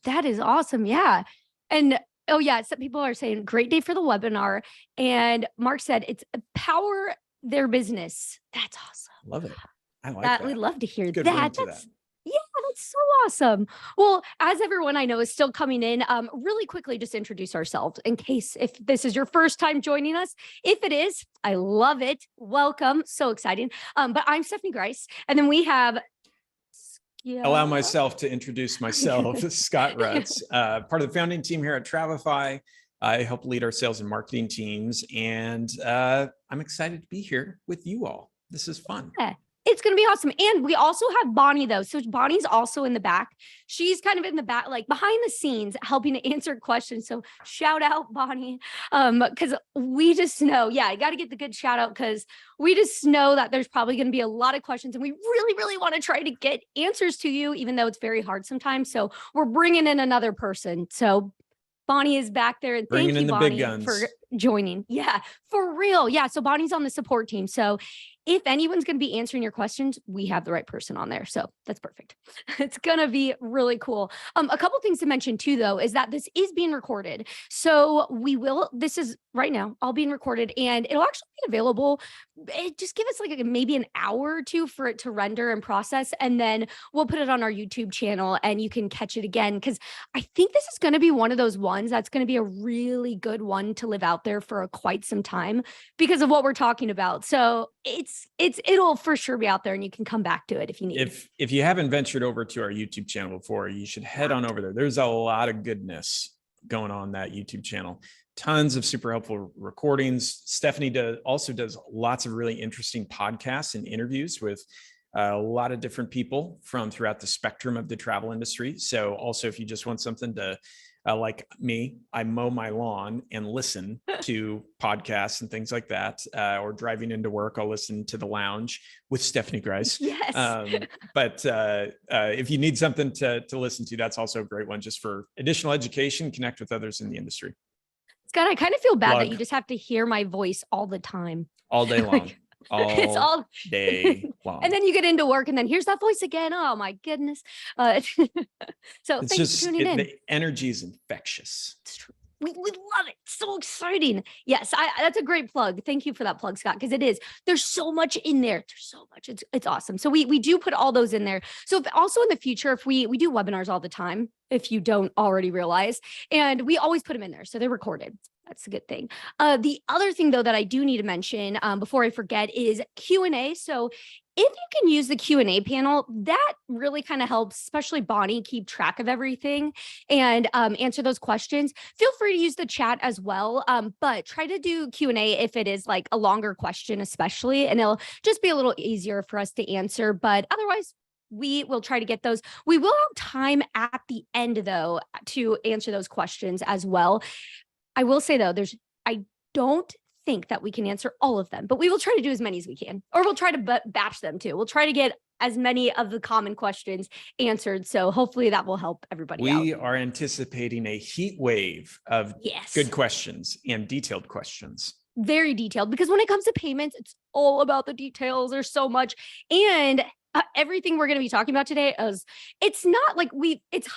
That is awesome. Yeah. And oh yeah, some people are saying great day for the webinar. And Mark said it's power their business. That's awesome. Love it. I like That that. we'd love to hear Good that. ring to That's that. yeah, that's so awesome. Well, as everyone I know is still coming in, really quickly just introduce ourselves in case if this is your first time joining us. If it is, I love it. Welcome. So exciting. But I'm Stephanie Grice. And then we have Allow myself to introduce myself, Scott Rutz, part of the founding team here at Travefy. I help lead our sales and marketing teams, and I'm excited to be here with you all. This is fun. Yeah. It's going to be awesome. And we also have Bonnie though. So Bonnie's also in the back. She's kind of in the back, like behind the scenes, helping to answer questions. So shout out Bonnie. Because we just know, yeah, I got to get the good shout out because we just know that there's probably going to be a lot of questions and we really, really want to try to get answers to you, even though it's very hard sometimes. So we're bringing in another person. So Bonnie is back there, and thank you, Bonnie, for joining. Yeah, for real. Yeah, so Bonnie's on the support team. So if anyone's going to be answering your questions, we have the right person on there. So that's perfect. It's going to be really cool. A couple things to mention too, though, is that this is being recorded. So this is right now all being recorded and it'll actually be available. Just give us like maybe an hour or two for it to render and process. And then we'll put it on our YouTube channel and you can catch it again. Because I think this is going to be one of those ones that's going to be a really good one to live out there for quite some time because of what we're talking about. So it'll for sure be out there and you can come back to it if you need. If you haven't ventured over to our YouTube channel before, you should head on over there. There's a lot of goodness going on that YouTube channel. Tons of super helpful recordings. Stephanie also does lots of really interesting podcasts and interviews with a lot of different people from throughout the spectrum of the travel industry. So also if you just want something to like me, I mow my lawn and listen to podcasts and things like that, or driving into work, I'll listen to The Lounge with Stephanie Grice. Yes. But if you need something to listen to, that's also a great one just for additional education, connect with others in the industry. Scott, I kind of feel bad that you just have to hear my voice all the time. All day long. It's all day long. And then you get into work and then here's that voice again. Oh my goodness. So it's thanks for tuning in. The energy is infectious. It's true. We love it. So exciting. Yes, that's a great plug. Thank you for that plug, Scott, because it is. There's so much in there. There's so much. It's awesome. So we do put all those in there. So also in the future, if we do webinars all the time, if you don't already realize, and we always put them in there. So they're recorded. That's a good thing. The other thing, though, that I do need to mention before I forget is Q&A. So if you can use the Q&A panel, that really kind of helps, especially Bonnie, keep track of everything and answer those questions. Feel free to use the chat as well, but try to do Q&A if it is like a longer question, especially, and it'll just be a little easier for us to answer. But otherwise, we will try to get those. We will have time at the end, though, to answer those questions as well. I will say, though, I don't think that we can answer all of them, but we will try to do as many as we can, or we'll try to batch them too. We'll try to get as many of the common questions answered. So hopefully that will help everybody out. We are anticipating a heat wave of good questions and detailed questions. Very detailed, because when it comes to payments, it's all about the details. There's so much. And everything we're going to be talking about today it's not like it's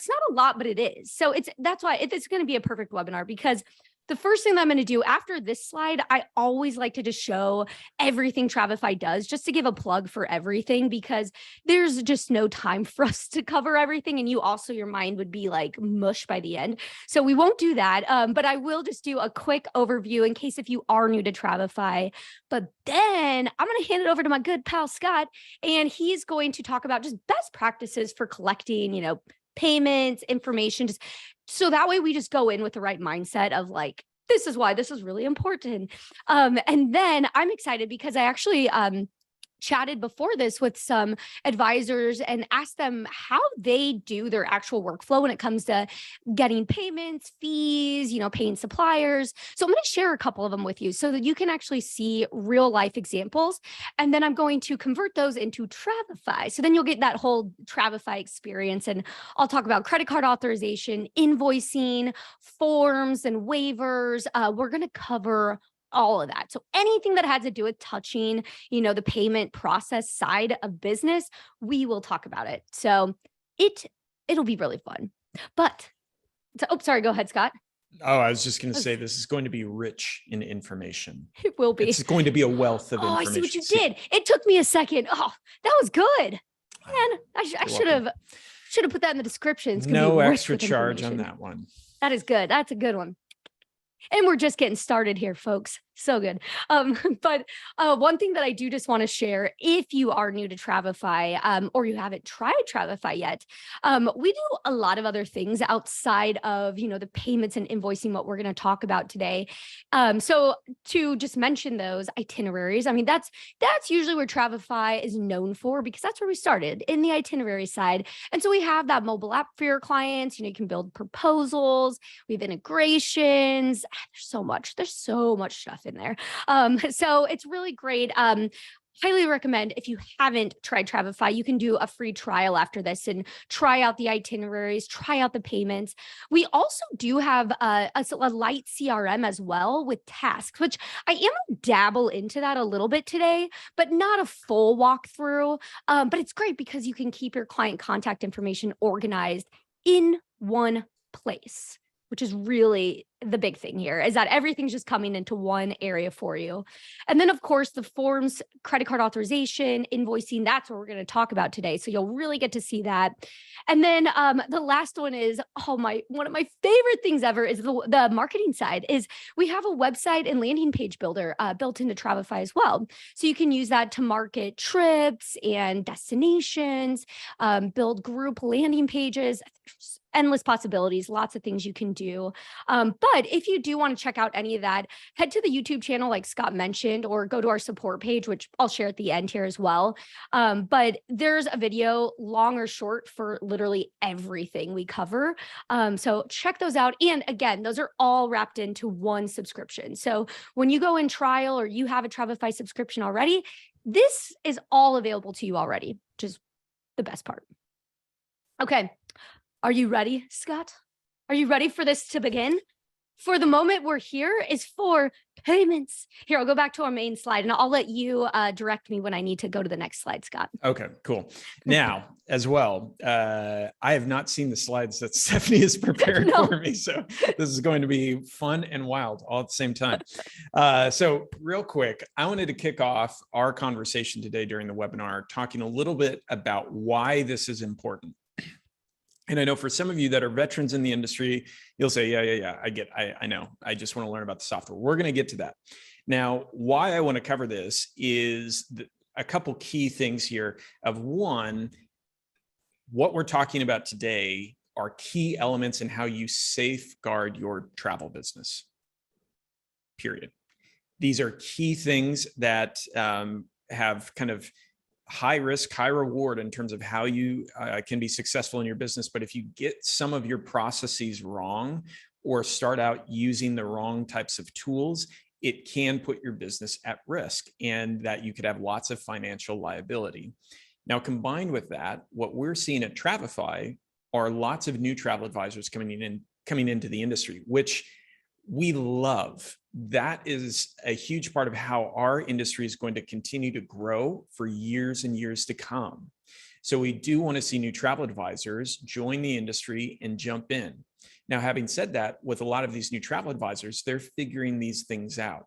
not a lot, but it is. So that's why it's going to be a perfect webinar, because the first thing that I'm going to do after this slide, I always like to just show everything Travefy does, just to give a plug for everything, because there's just no time for us to cover everything. And your mind would be like mush by the end. So we won't do that. But I will just do a quick overview in case if you are new to Travefy. But then I'm going to hand it over to my good pal, Scott, and he's going to talk about just best practices for collecting, payments, information, just so that way we just go in with the right mindset of like, this is why this is really important. And then I'm excited because I actually chatted before this with some advisors and asked them how they do their actual workflow when it comes to getting payments, fees, paying suppliers. So I'm going to share a couple of them with you so that you can actually see real life examples. And then I'm going to convert those into Travefy. So then you'll get that whole Travefy experience. And I'll talk about credit card authorization, invoicing, forms, and waivers. We're going to cover all of that. So anything that has to do with touching, the payment process side of business, we will talk about it. So it'll be really fun. But, sorry, go ahead, Scott. Oh, I was just going to say, this is going to be rich in information. It will be. It's going to be a wealth of information. I see what you did. It took me a second. Oh, that was good. Man, I should have put that in the description. It's no extra charge on that one. That is good. That's a good one. And we're just getting started here, folks. So good. But one thing that I do just want to share, if you are new to Travefy, or you haven't tried Travefy yet, we do a lot of other things outside of, the payments and invoicing, what we're going to talk about today. So to just mention those itineraries, I mean, that's usually where Travefy is known for, because that's where we started, in the itinerary side. And so we have that mobile app for your clients. You can build proposals, we have integrations. There's so much stuff in there. So it's really great. Highly recommend, if you haven't tried Travefy, you can do a free trial after this and try out the itineraries, try out the payments. We also do have a light CRM as well with tasks, which I am dabble into that a little bit today, but not a full walkthrough. But it's great because you can keep your client contact information organized in one place, which is really the big thing here, is that everything's just coming into one area for you. And then, of course, the forms, credit card authorization, invoicing, that's what we're going to talk about today. So you'll really get to see that. And then the last one is, one of my favorite things ever is the marketing side. Is we have a website and landing page builder built into Travefy as well. So you can use that to market trips and destinations, build group landing pages. There's endless possibilities, lots of things you can do. But if you do want to check out any of that, head to the YouTube channel, like Scott mentioned, or go to our support page, which I'll share at the end here as well. But there's a video, long or short, for literally everything we cover. So check those out. And again, those are all wrapped into one subscription. So when you go in trial, or you have a Travefy subscription already, this is all available to you already, which is the best part. Okay. Are you ready, Scott? Are you ready for this to begin? For the moment we're here is for payments. Here, I'll go back to our main slide, and I'll let you direct me when I need to go to the next slide, Scott. Okay, cool. Now, as well, I have not seen the slides that Stephanie has prepared for me, so this is going to be fun and wild all at the same time. So real quick, I wanted to kick off our conversation today during the webinar, talking a little bit about why this is important. And I know for some of you that are veterans in the industry, you'll say, yeah, I know. I just want to learn about the software. We're going to get to that. Now, why I want to cover this is a couple key things here. Of one, what we're talking about today are key elements in how you safeguard your travel business, period. These are key things that have kind of high risk, high reward in terms of how you can be successful in your business. But if you get some of your processes wrong, or start out using the wrong types of tools, it can put your business at risk, and that you could have lots of financial liability. Now, combined with that, what we're seeing at Travefy are lots of new travel advisors coming into the industry, which we love. That is a huge part of how our industry is going to continue to grow for years and years to come. So we do want to see new travel advisors join the industry and jump in. Now, having said that, with a lot of these new travel advisors, they're figuring these things out.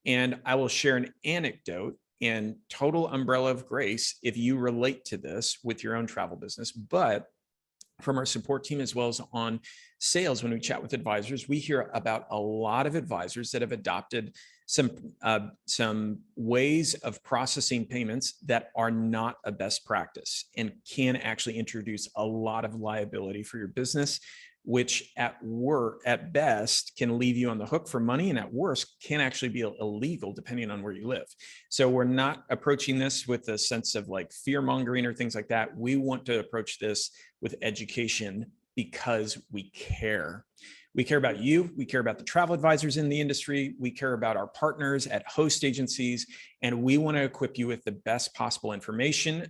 And I will share an anecdote, and total umbrella of grace if you relate to this with your own travel business. But from our support team, as well as on sales, when we chat with advisors, we hear about a lot of advisors that have adopted some ways of processing payments that are not a best practice and can actually introduce a lot of liability for your business, which at best can leave you on the hook for money, and at worst can actually be illegal depending on where you live. So we're not approaching this with a sense of like fear mongering or things like that. We want to approach this with education because we care. We care about you. We care about the travel advisors in the industry. We care about our partners at host agencies, and we want to equip you with the best possible information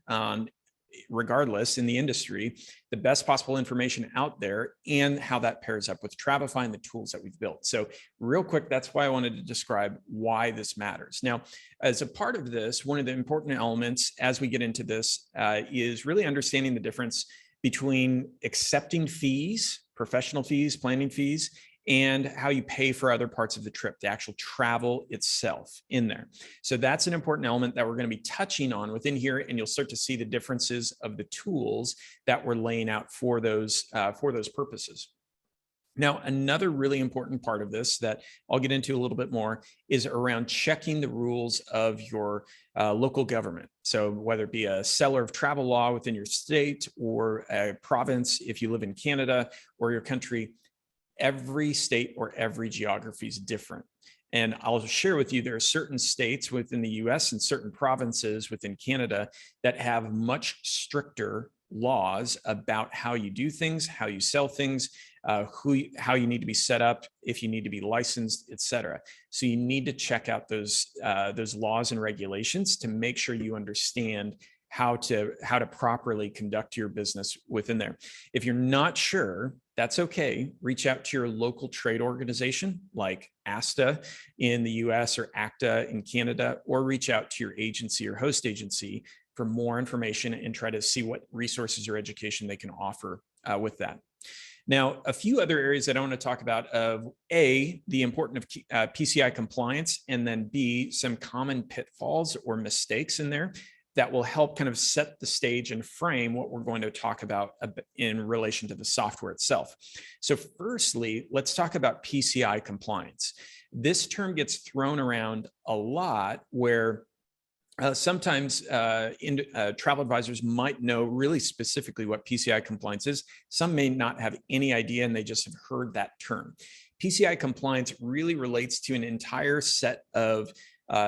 regardless in the industry, the best possible information out there, and how that pairs up with Travefy and the tools that we've built. So real quick, that's why I wanted to describe why this matters. Now, as a part of this, one of the important elements as we get into this is really understanding the difference between accepting fees, professional fees, planning fees, and how you pay for other parts of the trip, the actual travel itself in there. So that's an important element that we're going to be touching on within here, and you'll start to see the differences of the tools that we're laying out for those purposes. Now, another really important part of this that I'll get into a little bit more is around checking the rules of your local government. So whether it be a seller of travel law within your state or a province, if you live in Canada or your country, every state or every geography is different. And I'll share with you, there are certain states within the US and certain provinces within Canada that have much stricter laws about how you do things, how you sell things, how you need to be set up, if you need to be licensed, et cetera. So you need to check out those laws and regulations to make sure you understand how to properly conduct your business within there. If you're not sure, that's okay. Reach out to your local trade organization like ASTA in the US or ACTA in Canada, or reach out to your agency or host agency for more information and try to see what resources or education they can offer with that. Now, a few other areas that I want to talk about of A, the importance of PCI compliance, and then B, some common pitfalls or mistakes in there that will help kind of set the stage and frame what we're going to talk about in relation to the software itself. So firstly, let's talk about PCI compliance. This term gets thrown around a lot where sometimes travel advisors might know really specifically what PCI compliance is. Some may not have any idea and they just have heard that term. PCI compliance really relates to an entire set of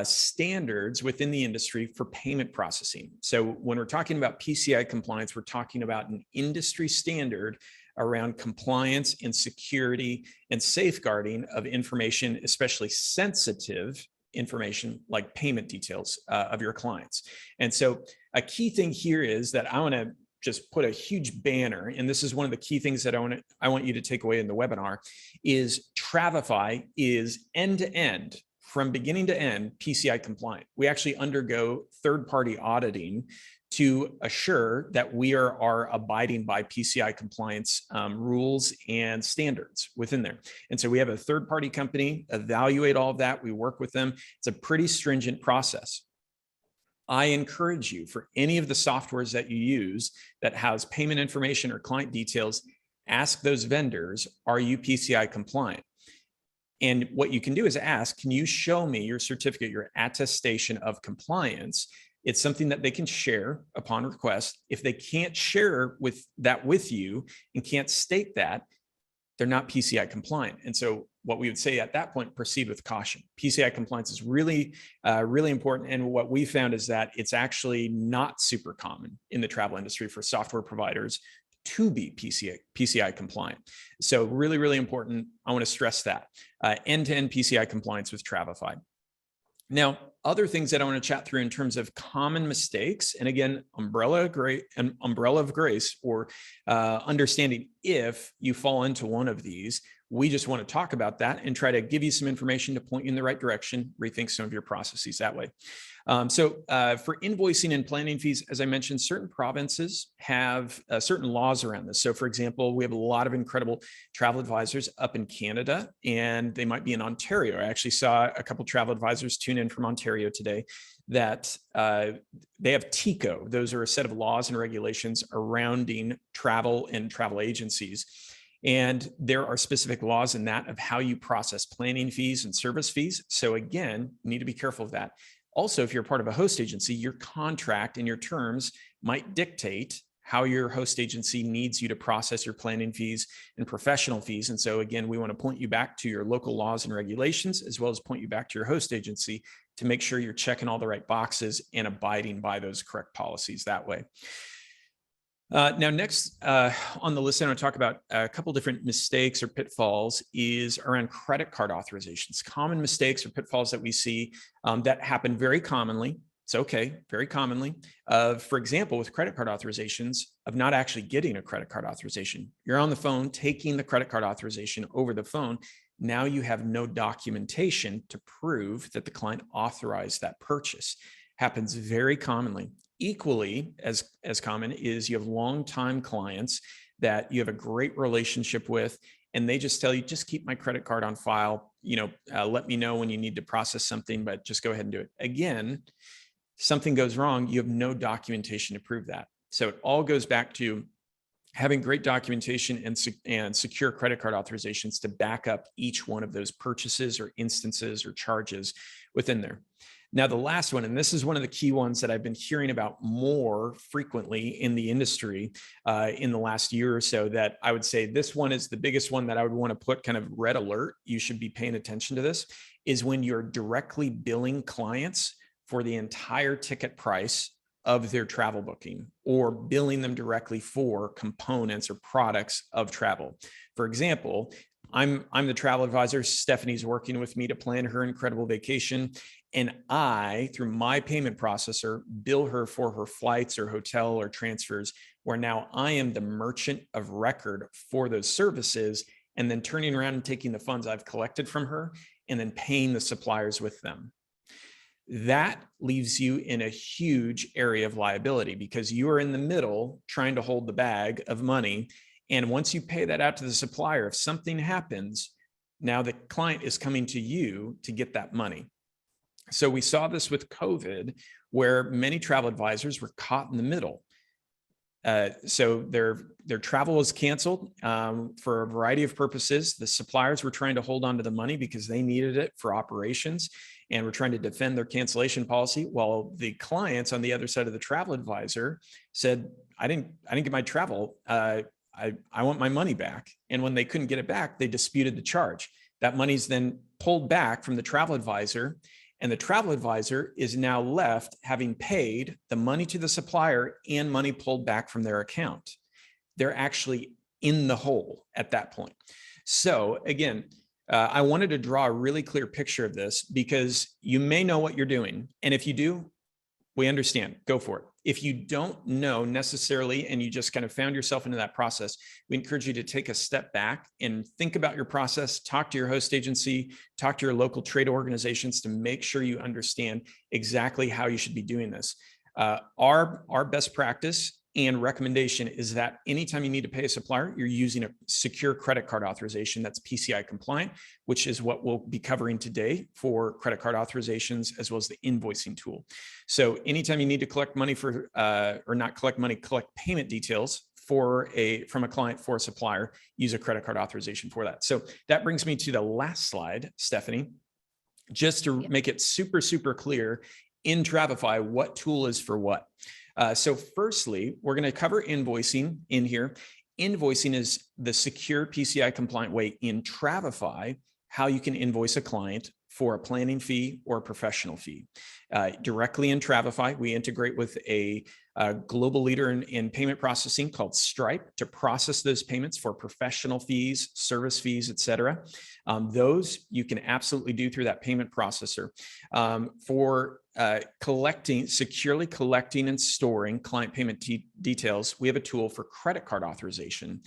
standards within the industry for payment processing. So when we're talking about PCI compliance, we're talking about an industry standard around compliance and security and safeguarding of information, especially sensitive information like payment details of your clients. And so a key thing here is that I want to just put a huge banner, and this is one of the key things that I want you to take away in the webinar, is Travefy is end-to-end, from beginning to end, PCI compliant. We actually undergo third-party auditing to assure that we are abiding by PCI compliance rules and standards within there. And so we have a third-party company evaluate all of that. We work with them. It's a pretty stringent process. I encourage you, for any of the softwares that you use that has payment information or client details, ask those vendors, are you PCI compliant? And what you can do is ask, can you show me your certificate, your attestation of compliance? It's something that they can share upon request. If they can't share with you and can't state that, they're not PCI compliant. And so what we would say at that point, proceed with caution. PCI compliance is really, really important. And what we found is that it's actually not super common in the travel industry for software providers to be PCI compliant. So really, really important. I want to stress that end-to-end PCI compliance with Travefy. Now, other things that I want to chat through in terms of common mistakes, and again, umbrella of grace, or understanding if you fall into one of these. We just want to talk about that and try to give you some information to point you in the right direction, rethink some of your processes that way. So for invoicing and planning fees, as I mentioned, certain provinces have certain laws around this. So for example, we have a lot of incredible travel advisors up in Canada, and they might be in Ontario. I actually saw a couple of travel advisors tune in from Ontario today that they have TICO. Those are a set of laws and regulations surrounding travel and travel agencies. And there are specific laws in that of how you process planning fees and service fees. So again, you need to be careful of that. Also, if you're part of a host agency, your contract and your terms might dictate how your host agency needs you to process your planning fees and professional fees. And so again, we want to point you back to your local laws and regulations, as well as point you back to your host agency to make sure you're checking all the right boxes and abiding by those correct policies that way. Now, next on the list, I want to talk about a couple different mistakes or pitfalls is around credit card authorizations. Common mistakes or pitfalls that we see that happen very commonly. It's okay, very commonly. For example, with credit card authorizations, of not actually getting a credit card authorization. You're on the phone taking the credit card authorization over the phone. Now you have no documentation to prove that the client authorized that purchase. Happens very commonly. Equally as common is you have longtime clients that you have a great relationship with, and they just tell you, just keep my credit card on file, let me know when you need to process something, but just go ahead and do it. Again, something goes wrong, you have no documentation to prove that. So it all goes back to having great documentation and secure credit card authorizations to back up each one of those purchases or instances or charges within there. Now, the last one, and this is one of the key ones that I've been hearing about more frequently in the industry in the last year or so, that I would say this one is the biggest one that I would want to put kind of red alert. You should be paying attention to this, is when you're directly billing clients for the entire ticket price of their travel booking, or billing them directly for components or products of travel. For example, I'm the travel advisor. Stephanie's working with me to plan her incredible vacation. And I, through my payment processor, bill her for her flights or hotel or transfers, where now I am the merchant of record for those services, and then turning around and taking the funds I've collected from her and then paying the suppliers with them. That leaves you in a huge area of liability, because you are in the middle trying to hold the bag of money. And once you pay that out to the supplier, if something happens, now the client is coming to you to get that money. So we saw this with COVID, where many travel advisors were caught in the middle. So their travel was canceled for a variety of purposes. The suppliers were trying to hold on to the money because they needed it for operations, and were trying to defend their cancellation policy, while the clients on the other side of the travel advisor said, I didn't get my travel. I want my money back. And when they couldn't get it back, they disputed the charge. That money's then pulled back from the travel advisor, and the travel advisor is now left having paid the money to the supplier and money pulled back from their account. They're actually in the hole at that point. So again, I wanted to draw a really clear picture of this, because you may know what you're doing. And if you do, we understand, go for it. If you don't know necessarily, and you just kind of found yourself into that process, we encourage you to take a step back and think about your process, talk to your host agency, talk to your local trade organizations to make sure you understand exactly how you should be doing this. Our best practice and recommendation is that anytime you need to pay a supplier, you're using a secure credit card authorization that's PCI compliant, which is what we'll be covering today for credit card authorizations, as well as the invoicing tool. So anytime you need to collect money for, or not collect money, collect payment details from a client for a supplier, use a credit card authorization for that. So that brings me to the last slide, Stephanie, just to make it super, super clear in Travefy what tool is for what. So firstly, we're going to cover invoicing in here. Invoicing is the secure PCI compliant way in Travefy how you can invoice a client for a planning fee or a professional fee. Directly in Travefy, we integrate with a global leader in payment processing called Stripe to process those payments for professional fees, service fees, et cetera. Those you can absolutely do through that payment processor. For securely collecting and storing client payment details, we have a tool for credit card authorization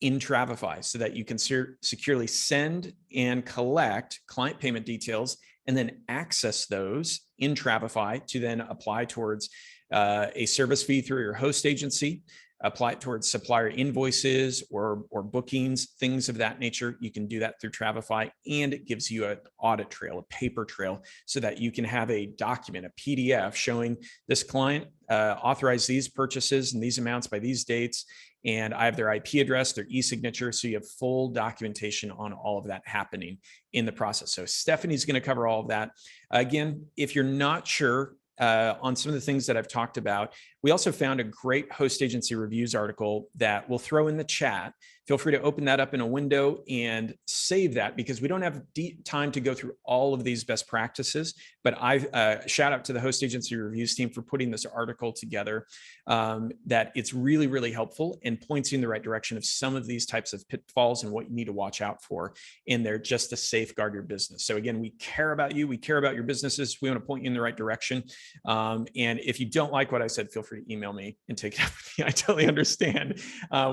in Travefy, so that you can securely send and collect client payment details, and then access those in Travefy to then apply towards a service fee through your host agency, apply it towards supplier invoices or bookings, things of that nature. You can do that through Travefy, and it gives you an audit trail, a paper trail, so that you can have a document, a PDF showing this client authorized these purchases and these amounts by these dates, and I have their IP address, their e-signature. So you have full documentation on all of that happening in the process. So Stephanie's going to cover all of that. Again, if you're not sure on some of the things that I've talked about, we also found a great host agency reviews article that we'll throw in the chat. Feel free to open that up in a window and save that, because we don't have time to go through all of these best practices. But I shout out to the host agency reviews team for putting this article together, that it's really, really helpful and points you in the right direction of some of these types of pitfalls and what you need to watch out for in there, just to safeguard your business. So again, we care about you. We care about your businesses. We want to point you in the right direction. And if you don't like what I said, feel free to email me and take it up with me. I totally understand.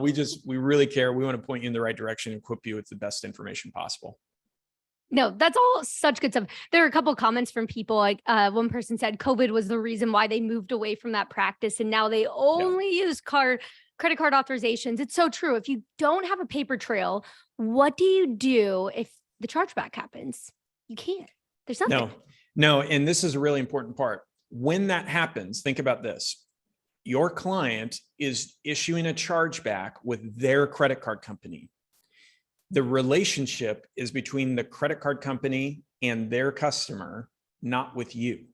We really care. We want to point you in the right direction and equip you with the best information possible. No, that's all such good stuff. There are a couple of comments from people. Like one person said COVID was the reason why they moved away from that practice. And now they only use credit card authorizations. It's so true. If you don't have a paper trail, what do you do if the chargeback happens? You can't. There's nothing. No. And this is a really important part. When that happens, think about this. Your client is issuing a chargeback with their credit card company. The relationship is between the credit card company and their customer, not with you.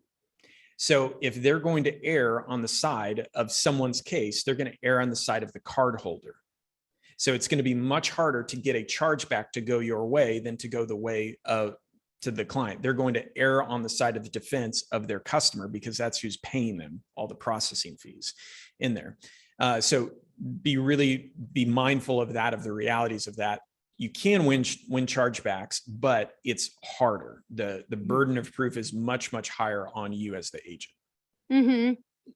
So if they're going to err on the side of someone's case, they're going to err on the side of the cardholder. So it's going to be much harder to get a chargeback to go your way than to go the way of to the client. They're going to err on the side of the defense of their customer because that's who's paying them all the processing fees in there. So be mindful of that, of the realities of that. You can win chargebacks, but it's harder. The burden of proof is much, much higher on you as the agent. Mm-hmm.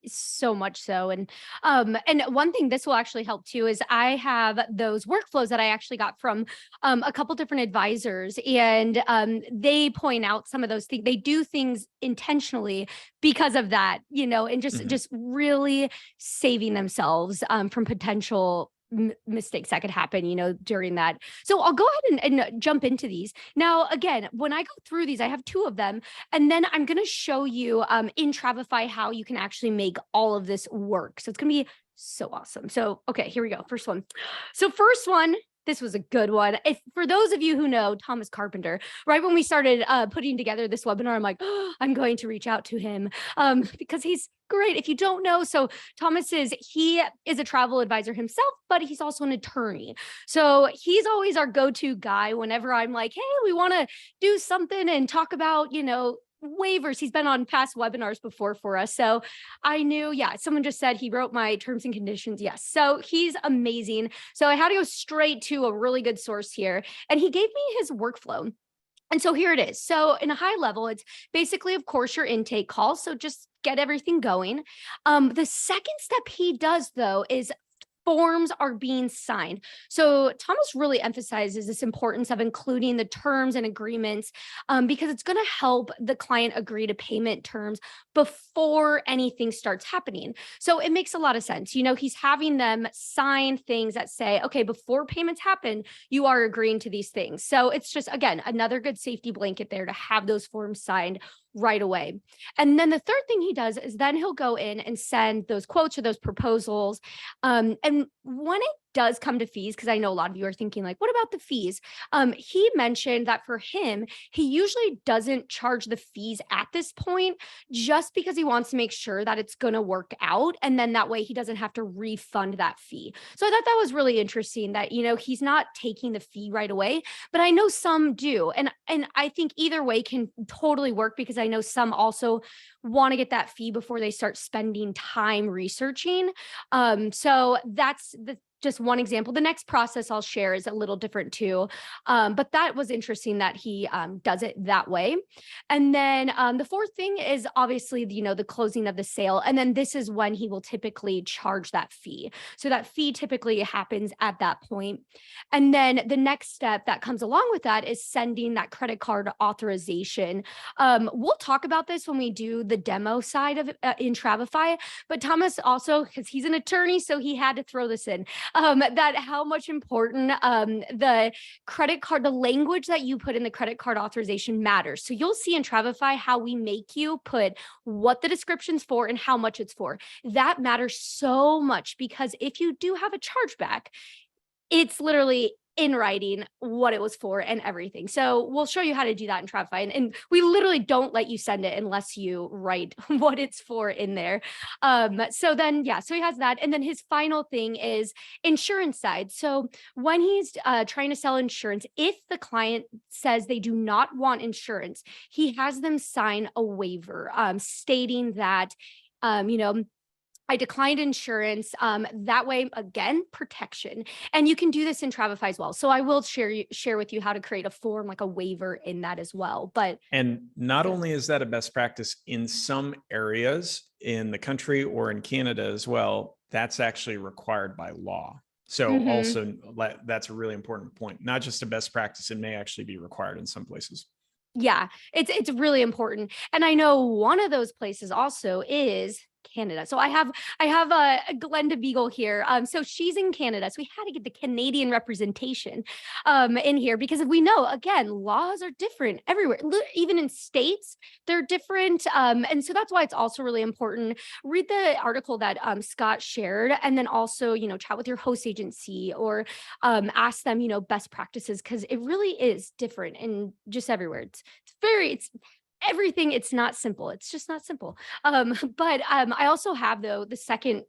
So much so. And one thing this will actually help too is I have those workflows that I actually got from a couple different advisors, and they point out some of those things. They do things intentionally because of that, and just really saving themselves from potential mistakes that could happen, during that. So I'll go ahead and jump into these. Now, again, when I go through these, I have 2 of them, and then I'm going to show you in Travefy how you can actually make all of this work. So it's going to be so awesome. So, okay, here we go. First one. So first one, this was a good one. If for those of you who know Thomas Carpenter, right when we started putting together this webinar, I'm like, oh, I'm going to reach out to him because he's great. If you don't know, so he is a travel advisor himself, but he's also an attorney. So he's always our go-to guy whenever I'm like, hey, we want to do something and talk about, waivers. He's been on past webinars before for us. So I knew, someone just said he wrote my terms and conditions. Yes. So he's amazing. So I had to go straight to a really good source here, and he gave me his workflow. And so here it is. So in a high level, it's basically, of course, your intake call. So just get everything going. The second step he does, though, is forms are being signed. So Thomas really emphasizes this importance of including the terms and agreements because it's going to help the client agree to payment terms before anything starts happening. So it makes a lot of sense. He's having them sign things that say, okay, before payments happen, you are agreeing to these things. So it's just, again, another good safety blanket there to have those forms signed right away. And then the third thing he does is then he'll go in and send those quotes or those proposals. And when it does come to fees, because I know a lot of you are thinking like, what about the fees? He mentioned that for him, he usually doesn't charge the fees at this point just because he wants to make sure that it's going to work out. And then that way he doesn't have to refund that fee. So I thought that was really interesting that, he's not taking the fee right away, but I know some do. And I think either way can totally work because I know some also want to get that fee before they start spending time researching. So that's just one example. The next process I'll share is a little different too. But that was interesting that he does it that way. And then the fourth thing is obviously, the closing of the sale. And then this is when he will typically charge that fee. So that fee typically happens at that point. And then the next step that comes along with that is sending that credit card authorization. We'll talk about this when we do the demo side of it in Travefy, but Thomas also, because he's an attorney, so he had to throw this in. That how much important the credit card, the language that you put in the credit card authorization matters. So you'll see in Travefy how we make you put what the description's for and how much it's for. That matters so much because if you do have a chargeback, it's literally in writing what it was for and everything. So we'll show you how to do that in Travefy. And we literally don't let you send it unless you write what it's for in there. So he has that. And then his final thing is insurance side. So when he's trying to sell insurance, if the client says they do not want insurance, he has them sign a waiver stating that, I declined insurance. That way, again, protection. And you can do this in Travefy as well. So I will share with you how to create a form, like a waiver in that as well. And not only is that a best practice in some areas in the country or in Canada as well, that's actually required by law. So also that's a really important point, not just a best practice. It may actually be required in some places. Yeah, it's really important. And I know one of those places also is Canada. So I have Glenda Beagle here. So she's in Canada. So we had to get the Canadian representation in here because we know, again, laws are different everywhere. Even in states, they're different. And so that's why it's also really important. Read the article that Scott shared, and then also, chat with your host agency or ask them, best practices, because it really is different in just everywhere. It's everything. It's not simple. It's just not simple. But I also have though the second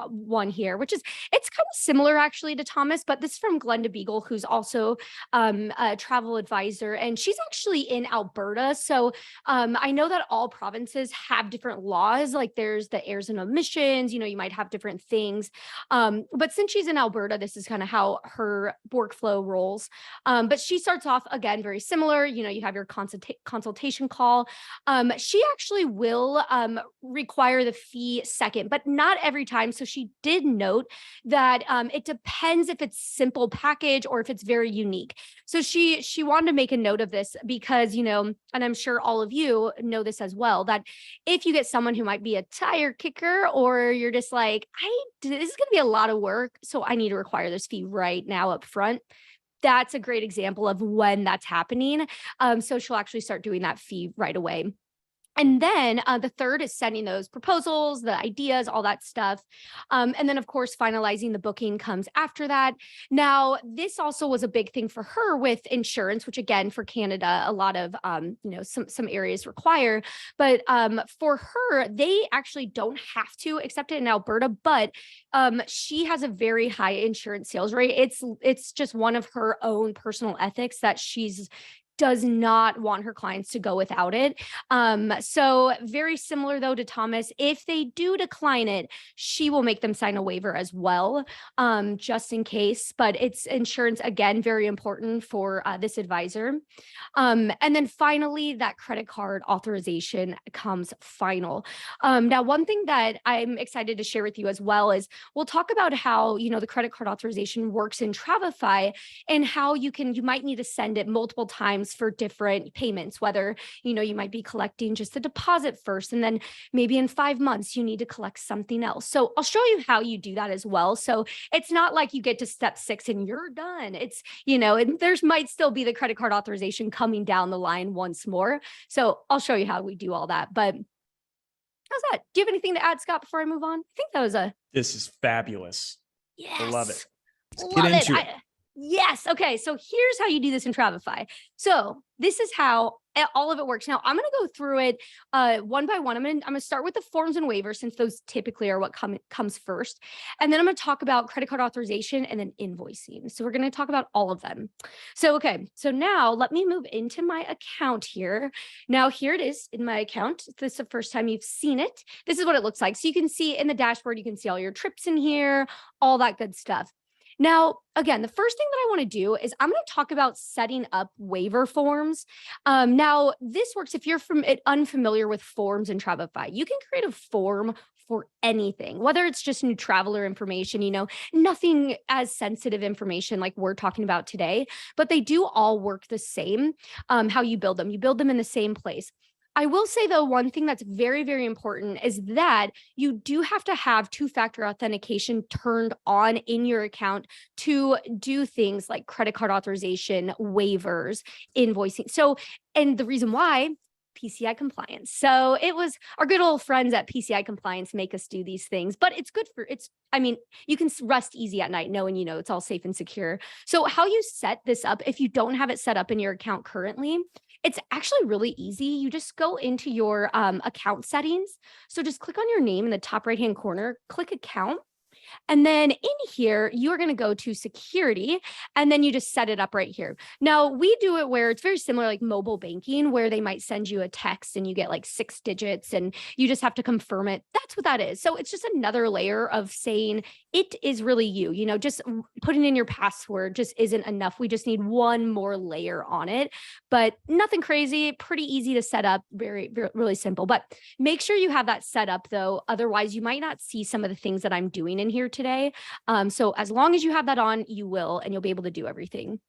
one here, which is, it's kind of similar actually to Thomas, but this is from Glenda Beagle, who's also a travel advisor, and she's actually in Alberta. So I know that all provinces have different laws. Like there's the airs and emissions, you might have different things. But since she's in Alberta, this is kind of how her workflow rolls. But she starts off again, very similar. You have your consultation call. She actually will require the fee second, but not every time. So she did note that it depends if it's simple package or if it's very unique. So she wanted to make a note of this because, and I'm sure all of you know this as well, that if you get someone who might be a tire kicker, or you're just like, this is going to be a lot of work, so I need to require this fee right now up front. That's a great example of when that's happening. So she'll actually start doing that fee right away. And then the third is sending those proposals, the ideas, all that stuff. And then, of course, finalizing the booking comes after that. Now, this also was a big thing for her with insurance, which again, for Canada, a lot of, some areas require. But for her, they actually don't have to accept it in Alberta, but she has a very high insurance sales rate. It's just one of her own personal ethics that she's does not want her clients to go without it. So very similar though to Thomas, if they do decline it, she will make them sign a waiver as well, just in case. But it's insurance, again, very important for this advisor. And then finally, that credit card authorization comes final. Now, one thing that I'm excited to share with you as well is we'll talk about how, the credit card authorization works in Travefy and how you might need to send it multiple times for different payments, whether, you might be collecting just the deposit first, and then maybe in 5 months, you need to collect something else. So I'll show you how you do that as well. So it's not like you get to step 6 and you're done. It's, and there's might still be the credit card authorization coming down the line once more. So I'll show you how we do all that. But how's that? Do you have anything to add, Scott, before I move on? I think that was This is fabulous. Yes. I love it. Let's get into it. Yes. Okay. So here's how you do this in Travefy. So this is how all of it works. Now I'm going to go through it one by one. I'm going to start with the forms and waivers, since those typically are what comes first. And then I'm going to talk about credit card authorization and then invoicing. So we're going to talk about all of them. So, okay. So now let me move into my account here. Now here it is in my account. If this is the first time you've seen it, this is what it looks like. So you can see in the dashboard, you can see all your trips in here, all that good stuff. Now, again, the first thing that I want to do is I'm going to talk about setting up waiver forms. Now, this works if you're unfamiliar with forms in Travefy. You can create a form for anything, whether it's just new traveler information, nothing as sensitive information like we're talking about today, but they do all work the same, how you build them. You build them in the same place. I will say, though, one thing that's very, very important is that you do have to have two-factor authentication turned on in your account to do things like credit card authorization, waivers, invoicing. So, and the reason why, PCI Compliance. So it was our good old friends at PCI Compliance make us do these things, but it's good you can rest easy at night knowing, it's all safe and secure. So how you set this up, if you don't have it set up in your account currently, it's actually really easy. You just go into your account settings. So just click on your name in the top right-hand corner, click account. And then in here, you're going to go to security, and then you just set it up right here. Now, we do it where it's very similar, like mobile banking, where they might send you a text and you get like 6 digits and you just have to confirm it. That's what that is. So it's just another layer of saying it is really you, just putting in your password just isn't enough. We just need one more layer on it, but nothing crazy, pretty easy to set up, very, very really simple. But make sure you have that set up though. Otherwise, you might not see some of the things that I'm doing in here here today. So as long as you have that on, you will, and you'll be able to do everything.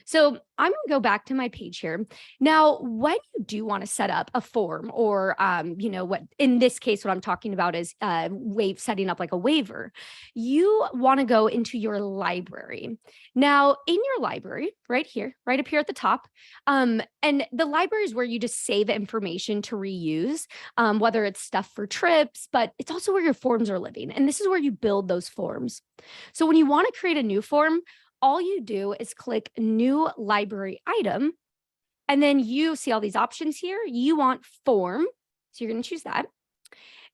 So I'm going to go back to my page here. Now, when you do want to set up a form or, what in this case, what I'm talking about is setting up like a waiver, you want to go into your library. Now, in your library, right here, right up here at the top, and the library is where you just save information to reuse, whether it's stuff for trips, but it's also where your forms are living. And this is where you build those forms. So when you want to create a new form, all you do is click new library item, and then you see all these options here. You want form, so you're going to choose that.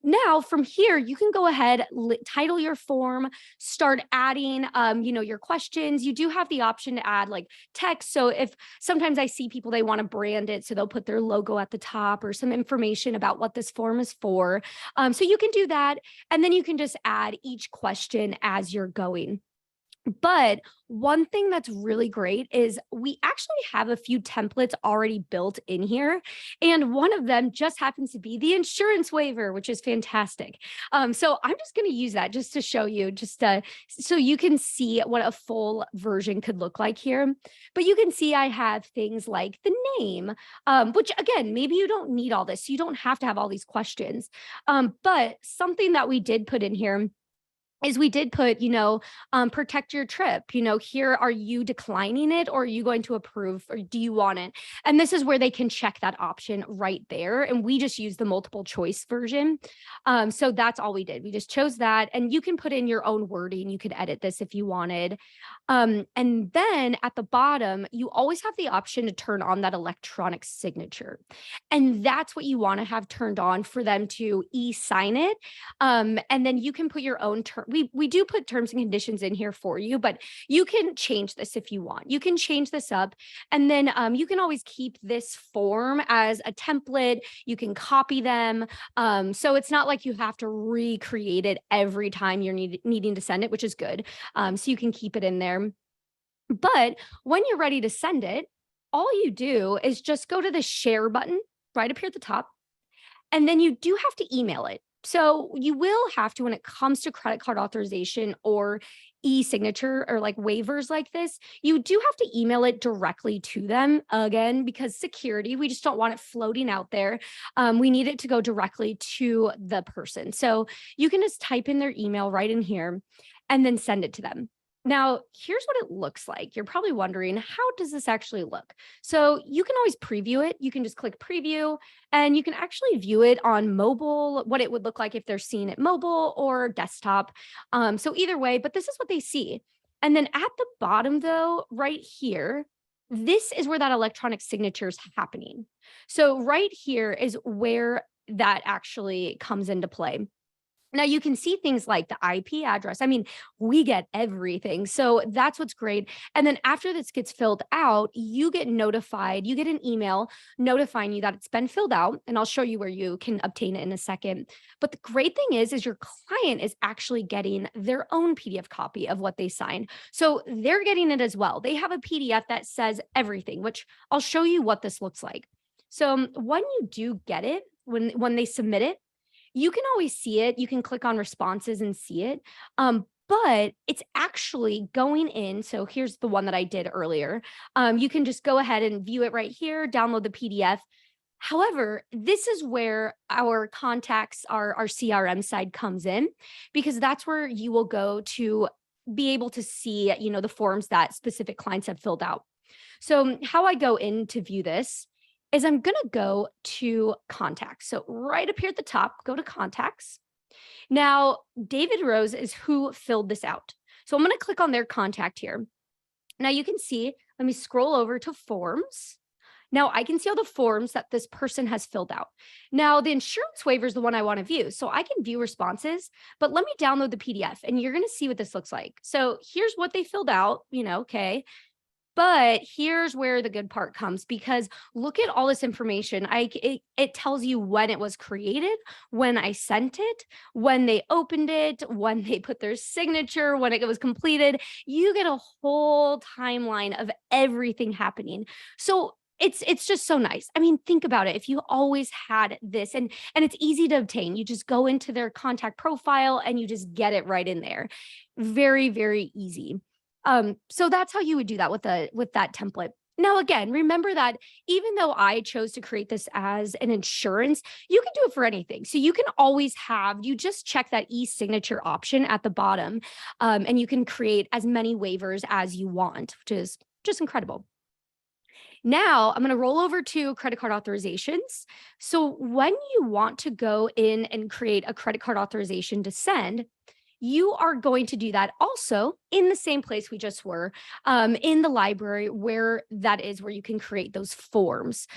Now from here, you can go ahead, title your form, start adding, your questions. You do have the option to add like text. So if sometimes I see people, they want to brand it, so they'll put their logo at the top or some information about what this form is for. So you can do that. And then you can just add each question as you're going. But one thing that's really great is we actually have a few templates already built in here. And one of them just happens to be the insurance waiver, which is fantastic. So I'm just going to use that just to show you, so you can see what a full version could look like here. But you can see I have things like the name, which again, maybe you don't need all this. You don't have to have all these questions. But something that we did put in here is we did put, protect your trip, here, are you declining it or are you going to approve or do you want it? And this is where they can check that option right there. And we just use the multiple choice version. So that's all we did. We just chose that, and you can put in your own wording. You could edit this if you wanted. And then at the bottom, you always have the option to turn on that electronic signature. And that's what you want to have turned on for them to e-sign it. And then you can put your own we do put terms and conditions in here for you, but you can change this if you want. You can change this up, and then you can always keep this form as a template. You can copy them. So it's not like you have to recreate it every time you're needing to send it, which is good. So you can keep it in there. But when you're ready to send it, all you do is just go to the share button right up here at the top, and then you do have to email it. So you will have to, when it comes to credit card authorization or e-signature or like waivers like this, you do have to email it directly to them, again, because security, we just don't want it floating out there. We need it to go directly to the person. So you can just type in their email right in here and then send it to them. Now, here's what it looks like. You're probably wondering, how does this actually look? So you can always preview it. You can just click preview, and you can actually view it on mobile, what it would look like if they're seeing it mobile or desktop. So either way, but this is what they see. And then at the bottom though, right here, this is where that electronic signature is happening. So right here is where that actually comes into play. Now you can see things like the IP address. I mean, we get everything. So that's what's great. And then after this gets filled out, you get notified, you get an email notifying you that it's been filled out. And I'll show you where you can obtain it in a second. But the great thing is your client is actually getting their own PDF copy of what they signed. So they're getting it as well. They have a PDF that says everything, which I'll show you what this looks like. So when you do get it, when they submit it, you can always see it. You can click on responses and see it. But it's actually going in. So here's the one that I did earlier. You can just go ahead and view it right here, download the PDF. However, this is where our contacts, our CRM side comes in, because that's where you will go to be able to see, the forms that specific clients have filled out. So how I go in to view this is I'm going to go to contacts. So right up here at the top, go to contacts. Now, David Rose is who filled this out. So I'm going to click on their contact here. Now you can see, let me scroll over to forms. Now I can see all the forms that this person has filled out. Now the insurance waiver is the one I want to view. So I can view responses, but let me download the PDF and you're going to see what this looks like. So here's what they filled out, okay. But here's where the good part comes, because look at all this information. It tells you when it was created, when I sent it, when they opened it, when they put their signature, when it was completed. You get a whole timeline of everything happening. So it's just so nice. I mean, think about it. If you always had this and it's easy to obtain, you just go into their contact profile and you just get it right in there. Very, very easy. So that's how you would do that with that template. Now, again, remember that even though I chose to create this as an insurance, you can do it for anything. So you can always you just check that e-signature option at the bottom, and you can create as many waivers as you want, which is just incredible. Now I'm going to roll over to credit card authorizations. So when you want to go in and create a credit card authorization to send, you are going to do that also in the same place we just were, in the library where you can create those forms.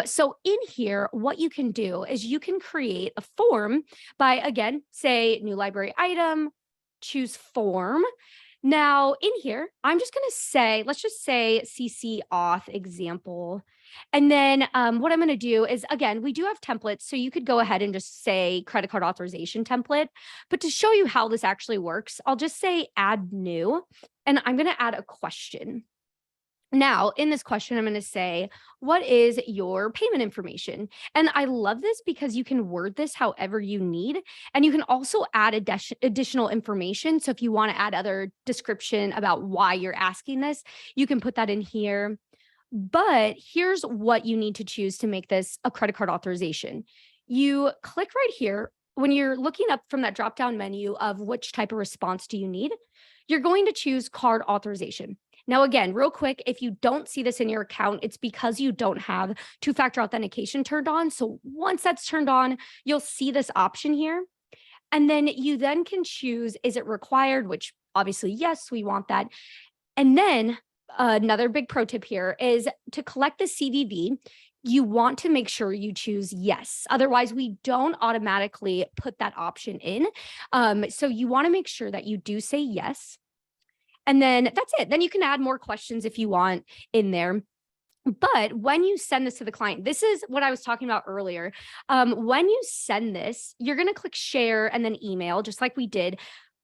So in here, what you can do is you can create a form by, again, say new library item, choose form. Now in here, I'm just going to say, let's just say CC Auth example. And then what I'm going to do is, again, we do have templates. So you could go ahead and just say credit card authorization template. But to show you how this actually works, I'll just say add new, and I'm going to add a question. Now, in this question, I'm going to say, what is your payment information? And I love this because you can word this however you need. And you can also add additional information. So if you want to add other description about why you're asking this, you can put that in here. But here's what you need to choose to make this a credit card authorization. You click right here. When you're looking up from that drop-down menu of which type of response do you need, you're going to choose card authorization. Now, again, real quick, if you don't see this in your account, it's because you don't have two-factor authentication turned on. So once that's turned on, you'll see this option here. And then you then can choose, is it required? Which obviously, yes, we want that. And then another big pro tip here is to collect the CVV, you want to make sure you choose yes. Otherwise, we don't automatically put that option in. So you want to make sure that you do say yes. And then that's it. Then you can add more questions if you want in there. But when you send this to the client, this is what I was talking about earlier. When you send this, you're going to click share and then email, just like we did.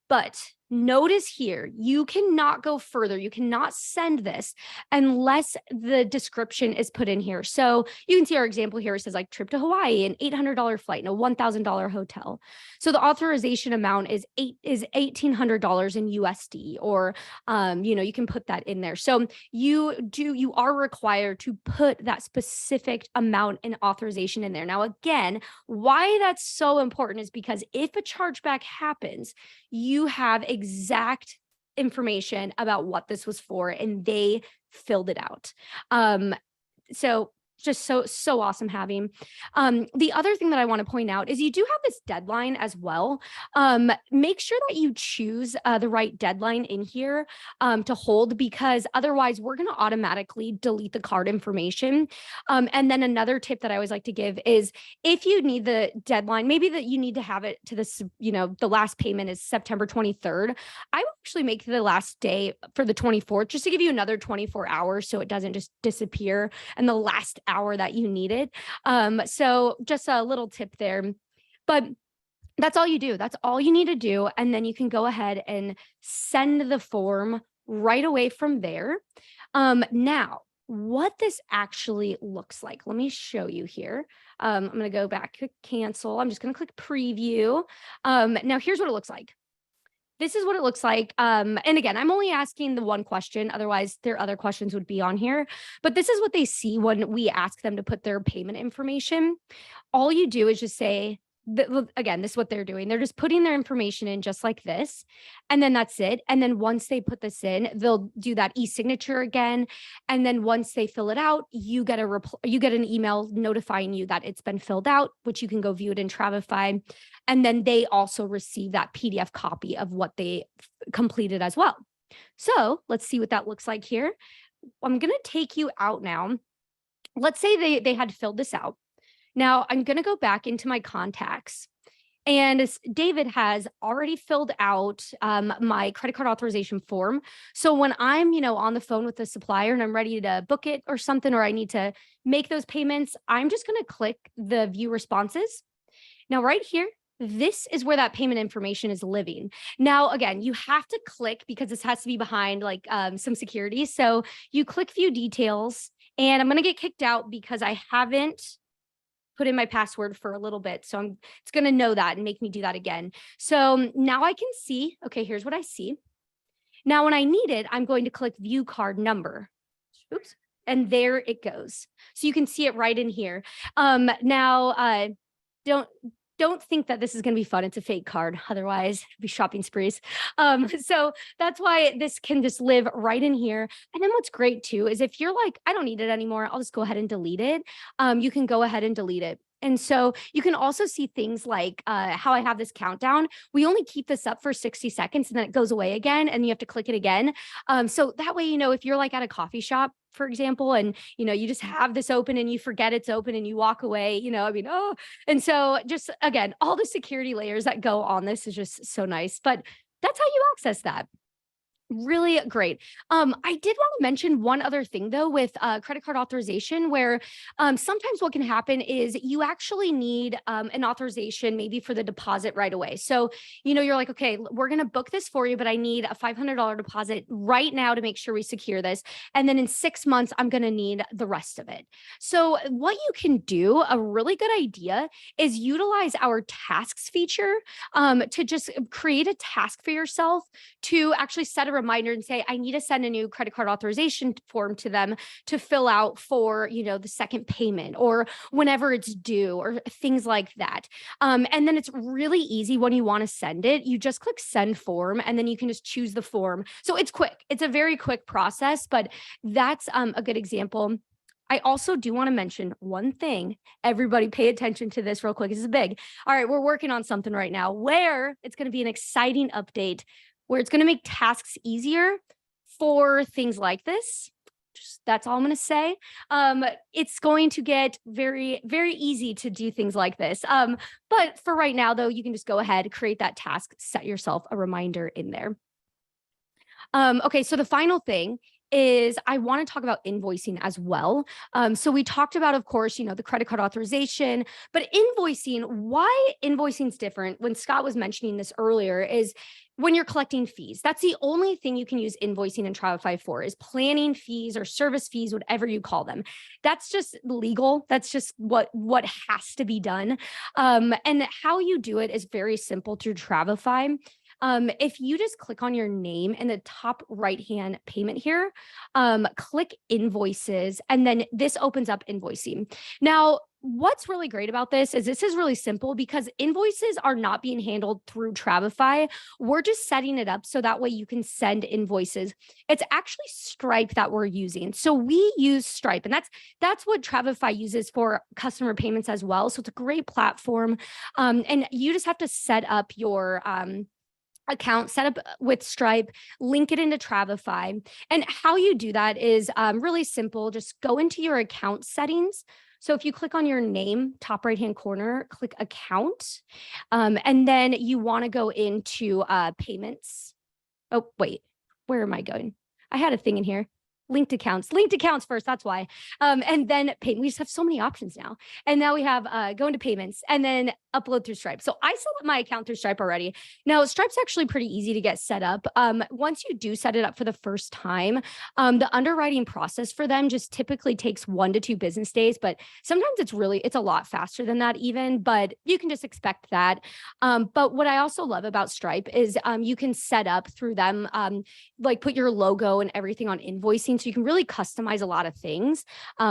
But notice here, you cannot go further. You cannot send this unless the description is put in here. So you can see our example here. It says like trip to Hawaii, an $800 flight, and a $1,000 hotel. So the authorization amount is $1,800 in USD, or you can put that in there. So you are required to put that specific amount in authorization in there. Now, again, why that's so important is because if a chargeback happens, you have exact information about what this was for, and they filled it out. So just so awesome having. The other thing that I want to point out is you do have this deadline as well. Make sure that you choose the right deadline in here to hold, because otherwise we're going to automatically delete the card information. And then another tip that I always like to give is if you need the deadline, maybe that you need to have it to this, the last payment is September 23rd. I would actually make the last day for the 24th, just to give you another 24 hours so it doesn't just disappear and the last hour that you needed. So just a little tip there, but that's all you do. That's all you need to do. And then you can go ahead and send the form right away from there. Now, what this actually looks like, let me show you here. I'm going to go back to cancel. I'm just going to click preview. Now here's what it looks like. This is what it looks like. And again, I'm only asking the one question. Otherwise, their other questions would be on here. But this is what they see when we ask them to put their payment information. All you do is just say, again, this is what they're doing. They're just putting their information in just like this. And then that's it. And then once they put this in, they'll do that e-signature again. And then once they fill it out, you get an email notifying you that it's been filled out, which you can go view it in Travefy. And then they also receive that PDF copy of what they completed as well. So let's see what that looks like here. I'm going to take you out now. Let's say they had filled this out. Now I'm going to go back into my contacts, and David has already filled out my credit card authorization form. So when I'm, on the phone with the supplier and I'm ready to book it or something, or I need to make those payments, I'm just going to click the view responses. Now, right here, this is where that payment information is living. Now, again, you have to click because this has to be behind like some security. So you click view details. And I'm going to get kicked out because I haven't put in my password for a little bit. So it's going to know that and make me do that again. So now I can see, okay, here's what I see. Now, when I need it, I'm going to click view card number. Oops. And there it goes. So you can see it right in here. Now, don't think that this is going to be fun. It's a fake card. Otherwise, it'd be shopping sprees. So that's why this can just live right in here. And then what's great too is if you're like, I don't need it anymore, I'll just go ahead and delete it. You can go ahead and delete it. And so you can also see things like how I have this countdown. We only keep this up for 60 seconds and then it goes away again and you have to click it again. So that way, if you're like at a coffee shop, for example, and, you just have this open and you forget it's open and you walk away, and so just, again, all the security layers that go on this is just so nice, but that's how you access that. Really great. I did want to mention one other thing though with credit card authorization, where sometimes what can happen is you actually need an authorization maybe for the deposit right away. So, you're like, okay, we're going to book this for you, but I need a $500 deposit right now to make sure we secure this. And then in 6 months, I'm going to need the rest of it. So what you can do, a really good idea, is utilize our tasks feature to just create a task for yourself to actually set a reminder and say, I need to send a new credit card authorization form to them to fill out for, the second payment or whenever it's due or things like that. And then it's really easy when you want to send it. You just click send form and then you can just choose the form. So it's quick. It's a very quick process, but that's a good example. I also do want to mention one thing. Everybody pay attention to this real quick. This is big. All right, we're working on something right now where it's going to be an exciting update where it's going to make tasks easier for things like this. That's all I'm going to say. It's going to get very, very easy to do things like this. But for right now, though, you can just go ahead, create that task, set yourself a reminder in there. Okay, so the final thing is I want to talk about invoicing as well. So we talked about, of course, the credit card authorization, but invoicing, why invoicing is different when Scott was mentioning this earlier is when you're collecting fees. That's the only thing you can use invoicing in Travefy for is planning fees or service fees, whatever you call them. That's just legal. That's just what has to be done. And how you do it is very simple through Travefy. If you just click on your name in the top right-hand payment here, click invoices, and then this opens up invoicing. Now, what's really great about this is really simple because invoices are not being handled through Travefy. We're just setting it up so that way you can send invoices. It's actually Stripe that we're using. So we use Stripe, and that's what Travefy uses for customer payments as well. So it's a great platform. And you just have to set up your account, set up with Stripe, link it into Travefy. And how you do that is really simple. Just go into your account settings. So if you click on your name, top right-hand corner, click account, and then you want to go into payments. Oh, wait, where am I going? I had a thing in here. Linked accounts first. That's why. And then pay. We just have so many options now. And now we have go into payments and then upload through Stripe. So I set up my account through Stripe already. Now Stripe's actually pretty easy to get set up. Once you do set it up for the first time, the underwriting process for them just typically takes 1 to 2 business days, but sometimes it's a lot faster than that even, but you can just expect that. But what I also love about Stripe is you can set up through them, like put your logo and everything on invoicing. So you can really customize a lot of things,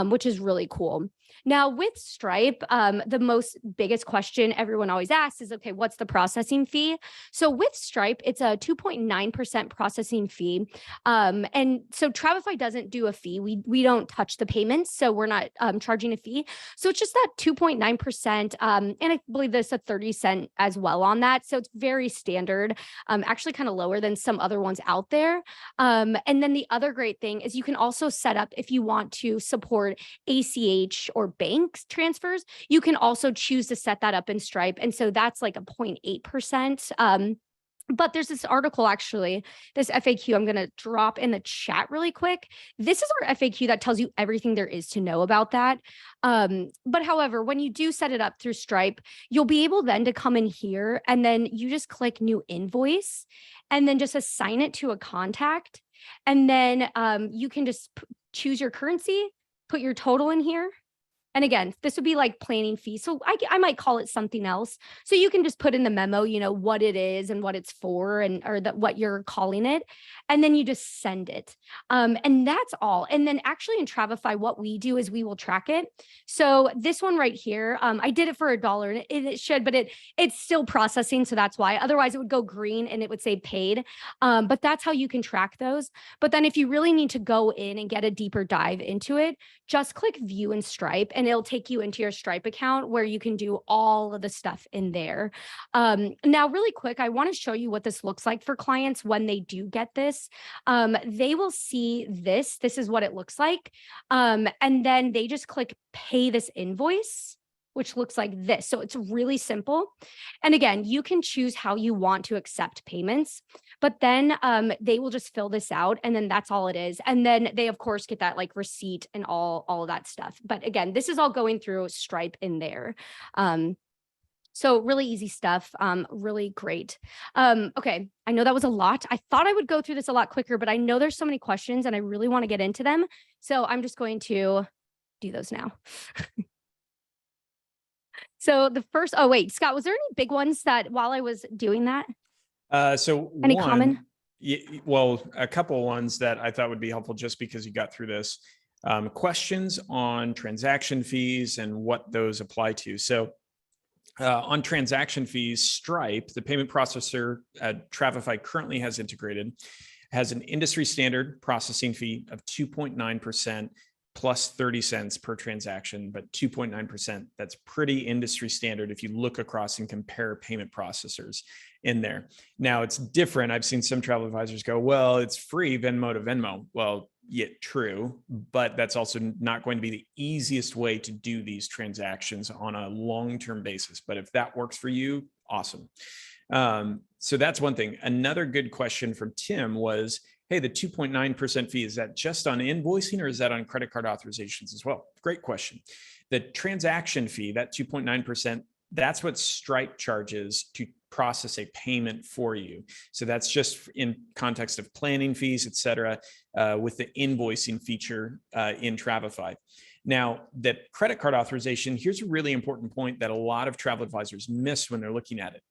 which is really cool. Now with Stripe, the biggest question everyone always asks is, okay, what's the processing fee? So with Stripe, it's a 2.9% processing fee. And so Travefy doesn't do a fee. We don't touch the payments, so we're not charging a fee. So it's just that 2.9%. And I believe there's a 30-cent as well on that. So it's very standard, actually kind of lower than some other ones out there. And then the other great thing is you can also set up, if you want to support ACH or bank transfers, you can also choose to set that up in Stripe. And so that's like a 0.8%. But there's this article, actually, this FAQ I'm going to drop in the chat really quick. This is our FAQ that tells you everything there is to know about that. But however, when you do set it up through Stripe, you'll be able then to come in here and then you just click new invoice and then just assign it to a contact. And then you can just choose your currency. put your total in here. And again, this would be like planning fees. So I might call it something else. So you can just put in the memo, you know, what it is and what it's for, and or what you're calling it. And then you just send it. And that's all. And then actually in Travefy, what we do is we will track it. So this one right here, I did it for $1 and it should, but it's still processing. So that's why. Otherwise it would go green and it would say paid. But that's how you can track those. But then if you really need to go in and get a deeper dive into it, just click view in Stripe and it'll take you into your Stripe account where you can do all of the stuff in there. Now, really quick, I want to show you what this looks like for clients when they do get this. They will see this. This is what it looks like. And then they just click pay this invoice, which looks like this. So it's really simple. And again, you can choose how you want to accept payments, but then they will just fill this out and then that's all it is. And then they of course get that like receipt and all of that stuff. But again, this is all going through Stripe in there. So really easy stuff, really great. Okay, I know that was a lot. I thought I would go through this a lot quicker, but I know there's so many questions and I really want to get into them. So I'm just going to do those now. So the first, oh wait, Scott, was there any big ones that while I was doing that? So any common? Well, a couple of ones that I thought would be helpful just because you got through this. Questions on transaction fees and what those apply to. So on transaction fees, Stripe, the payment processor Travefy currently has integrated, has an industry standard processing fee of 2.9%. plus 30 cents per transaction, but 2.9%. That's pretty industry standard if you look across and compare payment processors in there. Now it's different. I've seen some travel advisors go, well, it's free Venmo to Venmo. Well, yeah, true, but that's also not going to be the easiest way to do these transactions on a long-term basis. But if that works for you, awesome. So that's one thing. Another good question from Tim was, hey, the 2.9% fee, is that just on invoicing or is that on credit card authorizations as well? Great question. The transaction fee, that 2.9%, that's what Stripe charges to process a payment for you. So that's just in context of planning fees, et cetera, with the invoicing feature in Travefy. Now, the credit card authorization, here's a really important point that a lot of travel advisors miss when they're looking at it.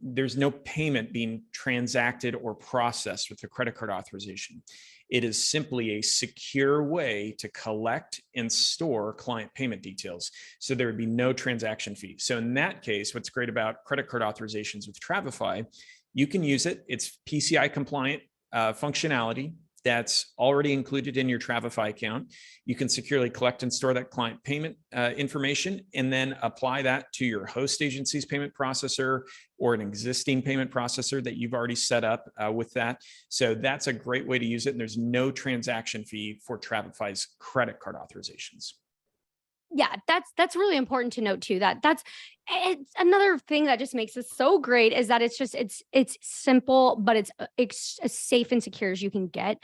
There's no payment being transacted or processed with the credit card authorization. It is simply a secure way to collect and store client payment details. So there would be no transaction fee. So in that case, what's great about credit card authorizations with Travefy, you can use it. It's PCI compliant functionality that's already included in your Travefy account. You can securely collect and store that client payment information and then apply that to your host agency's payment processor or an existing payment processor that you've already set up with that. So that's a great way to use it. And there's no transaction fee for Travefy's credit card authorizations. Yeah, that's really important to note too. It's another thing that just makes it so great is that it's simple, but it's as safe and secure as you can get,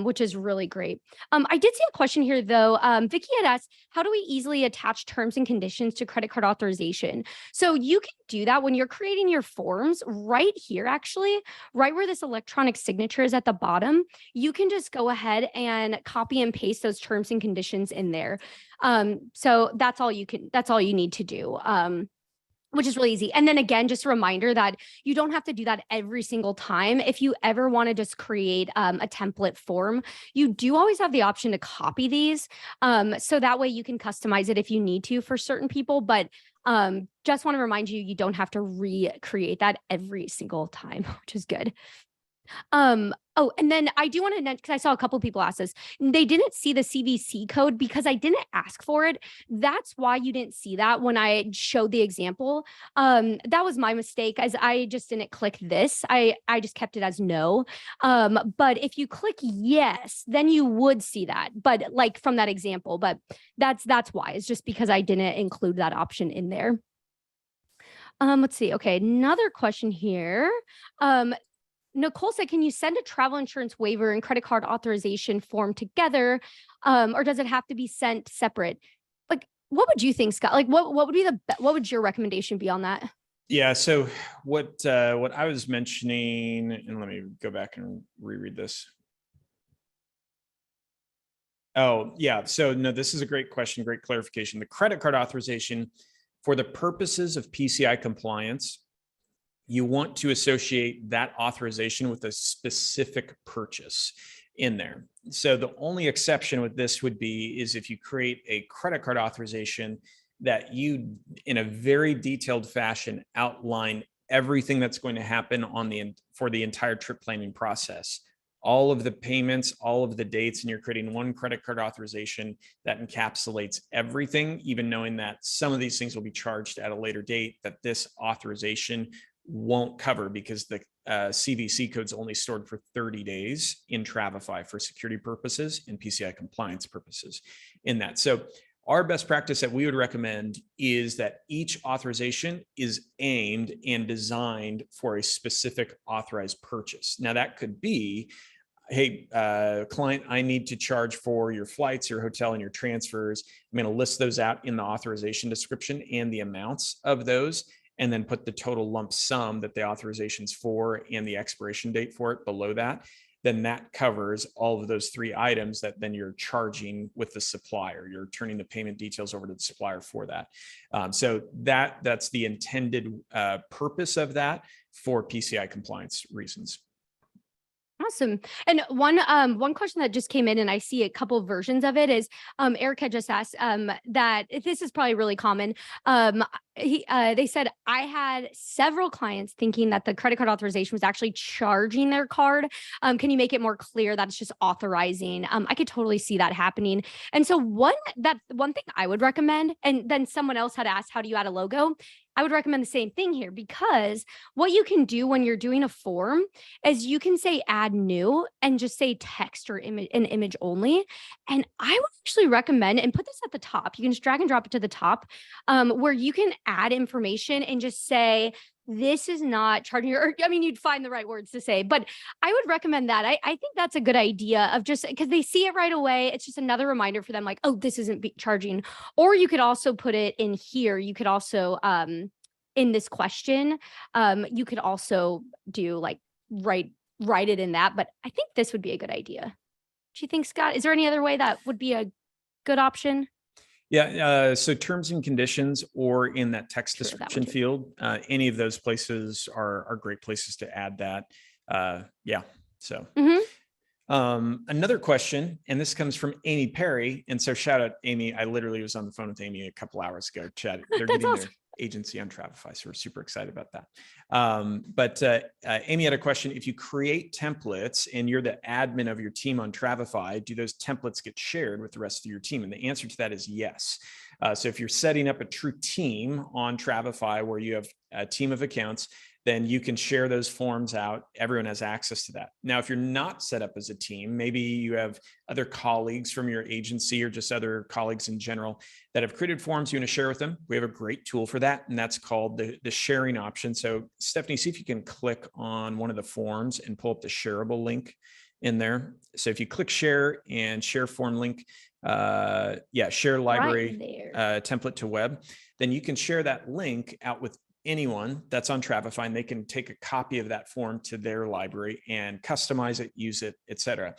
which is really great. I did see a question here though. Vicky had asked, how do we easily attach terms and conditions to credit card authorization? So you can do that when you're creating your forms right here, actually, right where this electronic signature is at the bottom. You can just go ahead and copy and paste those terms and conditions in there. So that's all you need to do. Which is really easy. And then again, just a reminder that you don't have to do that every single time. If you ever want to just create a template form, you do always have the option to copy these. So that way you can customize it if you need to for certain people. But just want to remind you, you don't have to recreate that every single time, which is good. Oh, and then I do want to, because I saw a couple of people ask this, they didn't see the CVC code because I didn't ask for it. That's why you didn't see that when I showed the example. That was my mistake, as I just didn't click this. I just kept it as no. But if you click yes, then you would see that, but like from that example, but that's why. It's just because I didn't include that option in there. Let's see. Okay, another question here. Nicole said, can you send a travel insurance waiver and credit card authorization form together? Or does it have to be sent separate? Like, what would you think, Scott? Like, what would your recommendation be on that? Yeah. So what I was mentioning, and let me go back and reread this. Oh, yeah. So no, this is a great question, great clarification. The credit card authorization, for the purposes of PCI compliance, you want to associate that authorization with a specific purchase in there. So the only exception with this would be is if you create a credit card authorization that you, in a very detailed fashion, outline everything that's going to happen for the entire trip planning process, all of the payments, all of the dates, and you're creating one credit card authorization that encapsulates everything, even knowing that some of these things will be charged at a later date, that this authorization won't cover because the CVC code's only stored for 30 days in Travefy for security purposes and PCI compliance purposes in that. So our best practice that we would recommend is that each authorization is aimed and designed for a specific authorized purchase. Now that could be, hey, client, I need to charge for your flights, your hotel, and your transfers. I'm going to list those out in the authorization description and the amounts of those, and then put the total lump sum that the authorization's for and the expiration date for it below that. Then that covers all of those 3 items that then you're charging with the supplier. You're turning the payment details over to the supplier for that. So that's the intended purpose of that for PCI compliance reasons. Awesome. And one question that just came in, and I see a couple of versions of it, is Erica just asked that this is probably really common. They said, I had several clients thinking that the credit card authorization was actually charging their card. Can you make it more clear that it's just authorizing? I could totally see that happening. And so one thing I would recommend, and then someone else had asked, how do you add a logo? I would recommend the same thing here, because what you can do when you're doing a form is you can say add new and just say text or an image only. And I would actually recommend, and put this at the top, you can just drag and drop it to the top, where you can add information and just say, this is not charging your, I mean, you'd find the right words to say, but I would recommend that. I think that's a good idea, of just because they see it right away. It's just another reminder for them, like, oh, this isn't charging. Or you could also put it in here. You could also, in this question, you could also do like, write it in that. But I think this would be a good idea. Do you think, Scott? Is there any other way that would be a good option? Yeah, so terms and conditions, or in that text description field, any of those places are great places to add that. Yeah, so. Another question, and this comes from Amy Perry. And so shout out, Amy. I literally was on the phone with Amy a couple hours ago. They're getting awesome. Their agency on Travefy, so we're super excited about that. But Amy had a question. If you create templates and you're the admin of your team on Travefy, do those templates get shared with the rest of your team? And the answer to that is yes. So if you're setting up a true team on Travefy where you have a team of accounts, then you can share those forms out. Everyone has access to that. Now, if you're not set up as a team, maybe you have other colleagues from your agency or just other colleagues in general that have created forms you want to share with them. We have a great tool for that, and that's called the sharing option. So Stephanie, see if you can click on one of the forms and pull up the shareable link in there. So if you click share and share form link, share library template to web, then you can share that link out with anyone that's on Travefy, and they can take a copy of that form to their library and customize it, use it, etc.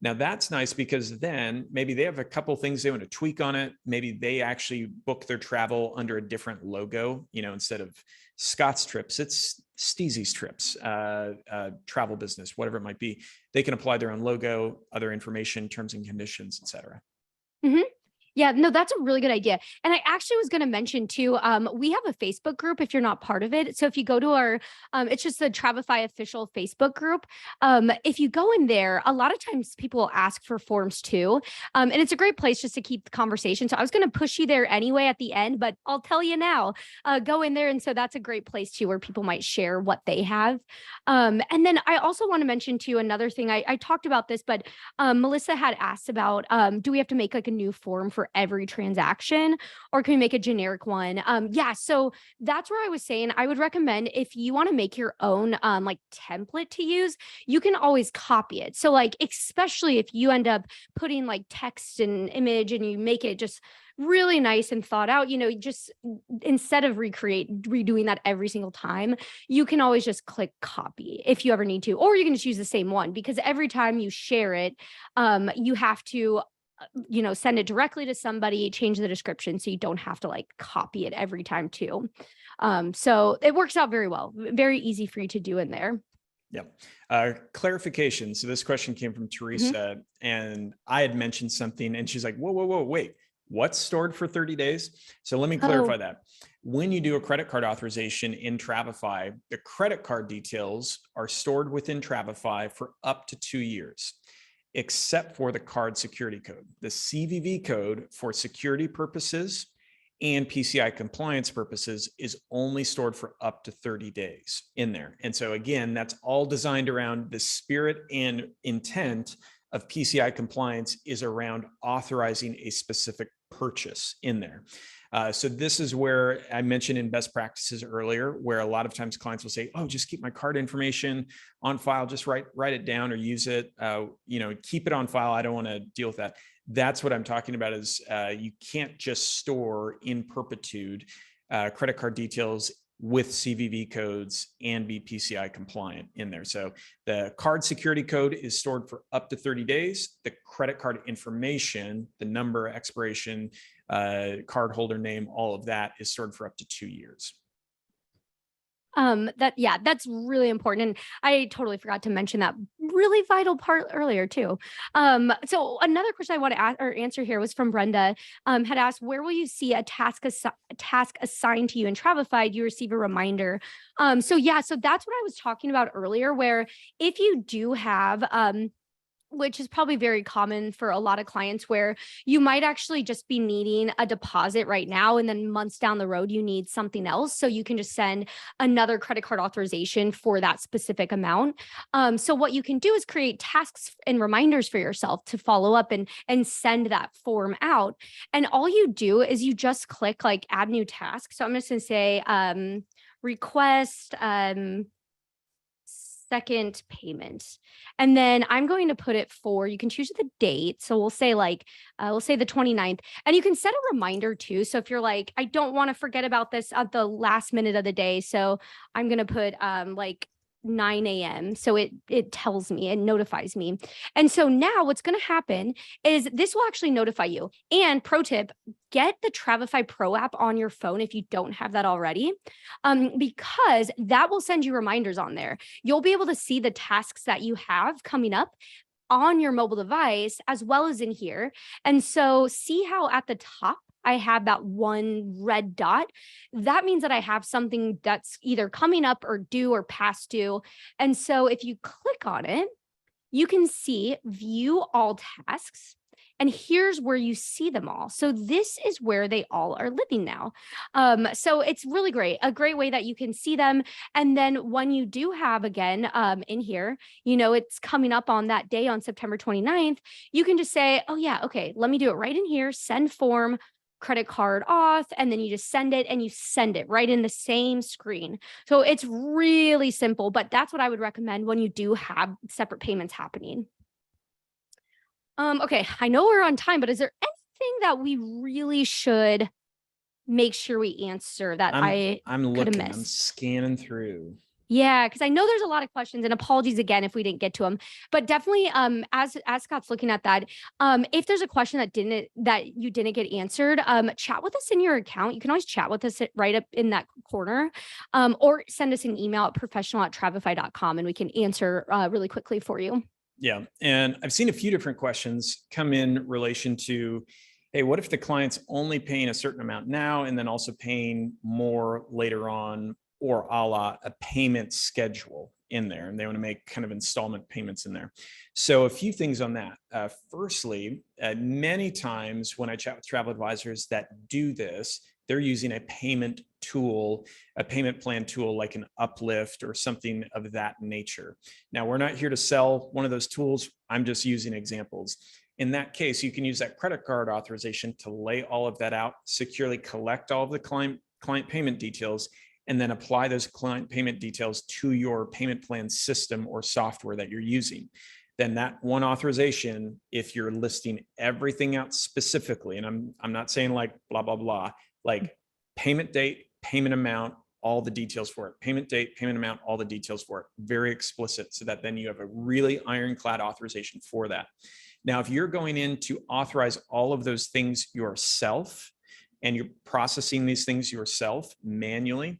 Now that's nice, because then maybe they have a couple things they want to tweak on it. Maybe they actually book their travel under a different logo, instead of Scott's Trips, it's Steezy's Trips, travel business, whatever it might be. They can apply their own logo, other information, terms and conditions, etc. Yeah, no, that's a really good idea. And I actually was going to mention too, we have a Facebook group if you're not part of it. So if you go to our, it's just the Travefy official Facebook group. If you go in there, a lot of times people will ask for forms too. And it's a great place just to keep the conversation. So I was going to push you there anyway at the end, but I'll tell you now, go in there. And so that's a great place too, where people might share what they have. And then I also want to mention too, another thing, I talked about this, but Melissa had asked about, do we have to make like a new form for every transaction, or can we make a generic one? So that's where I was saying I would recommend, if you want to make your own like template to use, you can always copy it. So like, especially if you end up putting like text and image and you make it just really nice and thought out, just instead of redoing that every single time, you can always just click copy if you ever need to, or you can just use the same one, because every time you share it, you have to send it directly to somebody, change the description so you don't have to like copy it every time too. So it works out very well, very easy for you to do in there. Yep. Clarification. So this question came from Teresa, and I had mentioned something and she's like, whoa, wait, what's stored for 30 days? So let me clarify that. When you do a credit card authorization in Travefy, the credit card details are stored within Travefy for up to 2 years, except for the card security code. The CVV code for security purposes and PCI compliance purposes is only stored for up to 30 days in there. And so again, that's all designed around the spirit and intent of PCI compliance is around authorizing a specific purchase in there. So this is where I mentioned in best practices earlier, where a lot of times clients will say, oh, just keep my card information on file, just write it down or use it, keep it on file. I don't want to deal with that. That's what I'm talking about is you can't just store in perpetuity credit card details with CVV codes and be PCI compliant in there. So the card security code is stored for up to 30 days. The credit card information, the number, expiration, card holder name, all of that is stored for up to 2 years. That's really important. And I totally forgot to mention that really vital part earlier too. So another question I want to ask or answer here was from Brenda, had asked, where will you see a task assigned to you in Travefy? Do you receive a reminder? So that's what I was talking about earlier, where if you do have, which is probably very common for a lot of clients where you might actually just be needing a deposit right now. And then months down the road, you need something else. So you can just send another credit card authorization for that specific amount. So what you can do is create tasks and reminders for yourself to follow up and send that form out. And all you do is you just click like add new task. So I'm just going to say request, second payment. And then I'm going to put it for, you can choose the date. So we'll say we'll say the 29th, and you can set a reminder too. So if you're like, I don't want to forget about this at the last minute of the day. So I'm going to put 9 a.m. So it tells me, it notifies me. And so now what's going to happen is this will actually notify you. And pro tip, get the Travefy Pro app on your phone if you don't have that already, because that will send you reminders on there. You'll be able to see the tasks that you have coming up on your mobile device as well as in here. And so see how at the top I have that one red dot. That means that I have something that's either coming up or due or past due. And so if you click on it, you can see view all tasks. And here's where you see them all. So this is where they all are living now. So it's really great, a great way that you can see them. And then when you do have again in here, it's coming up on that day on September 29th, you can just say, oh yeah, okay, let me do it right in here, send form, credit card auth, and then you just send it and you send it right in the same screen. So it's really simple, but that's what I would recommend when you do have separate payments happening. Okay, I know we're on time, but is there anything that we really should make sure we answer that I'm looking, I'm scanning through. Yeah, because I know there's a lot of questions, and apologies again if we didn't get to them. But definitely, as Scott's looking at that, if there's a question that you didn't get answered, chat with us in your account. You can always chat with us right up in that corner, or send us an email at professional@travefy.com, and we can answer really quickly for you. Yeah, and I've seen a few different questions come in relation to, hey, what if the client's only paying a certain amount now and then also paying more later on, or a la a payment schedule in there, and they want to make kind of installment payments in there. So a few things on that. Firstly, many times when I chat with travel advisors that do this, they're using a payment tool, a payment plan tool like an Uplift or something of that nature. Now, we're not here to sell one of those tools. I'm just using examples. In that case, you can use that credit card authorization to lay all of that out, securely collect all of the client payment details, and then apply those client payment details to your payment plan system or software that you're using. Then that one authorization, if you're listing everything out specifically, and I'm not saying like blah, blah, blah, like payment date, payment amount, all the details for it, payment date, payment amount, all the details for it, very explicit, so that then you have a really ironclad authorization for that. Now, if you're going in to authorize all of those things yourself and you're processing these things yourself manually,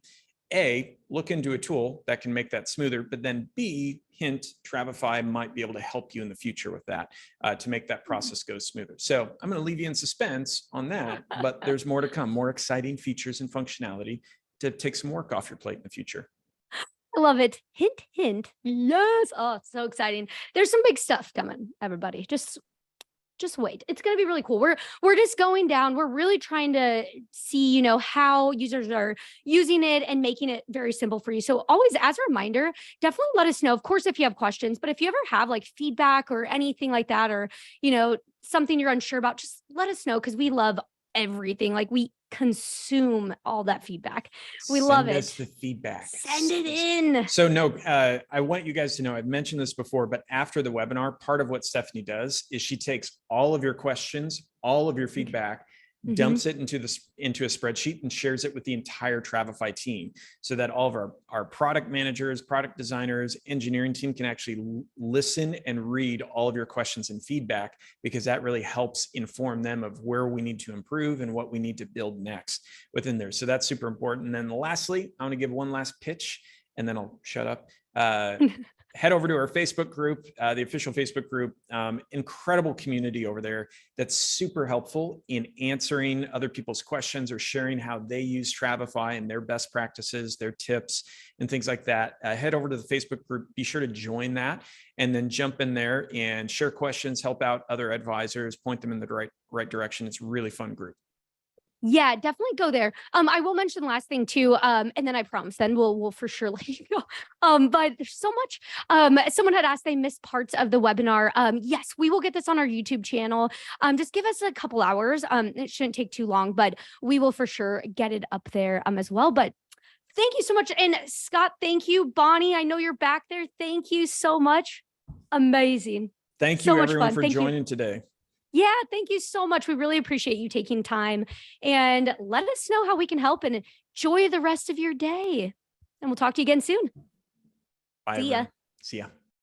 A, look into a tool that can make that smoother, but then B, hint, Travefy might be able to help you in the future with that to make that process go smoother. So I'm going to leave you in suspense on that, but there's more to come, more exciting features and functionality to take some work off your plate in the future. I love it. Hint, hint. Yes. Oh, so exciting. There's some big stuff coming, everybody. Just wait. It's going to be really cool. We're just going down. We're really trying to see, how users are using it and making it very simple for you. So always, as a reminder, definitely let us know, of course, if you have questions, but if you ever have like feedback or anything like that, or, something you're unsure about, just let us know, because we love everything. Like, we consume all that feedback. We love it. Send us the feedback. Send it in. So no, I want you guys to know, I've mentioned this before, but after the webinar, part of what Stephanie does is she takes all of your questions, all of your feedback, dumps it into a spreadsheet and shares it with the entire Travefy team, so that all of our product managers, product designers, engineering team can actually listen and read all of your questions and feedback, because that really helps inform them of where we need to improve and what we need to build next within there. So that's super important. And then lastly, I want to give one last pitch and then I'll shut up. Head over to our Facebook group, the official Facebook group. Incredible community over there that's super helpful in answering other people's questions or sharing how they use Travefy and their best practices, their tips, and things like that. Head over to the Facebook group. Be sure to join that, and then jump in there and share questions, help out other advisors, point them in the right direction. It's a really fun group. Yeah, definitely go there. I will mention the last thing too, and then I promise then we'll for sure let you go. But there's so much. Someone had asked they missed parts of the webinar. Yes, we will get this on our YouTube channel. Just give us a couple hours. It shouldn't take too long, but we will for sure get it up there as well. But thank you so much. And Scott, thank you. Bonnie, I know you're back there. Thank you so much. Amazing. Thank you, everyone, for joining today. Yeah, thank you so much. We really appreciate you taking time, and let us know how we can help, and enjoy the rest of your day. And we'll talk to you again soon. Bye. See ya. See ya.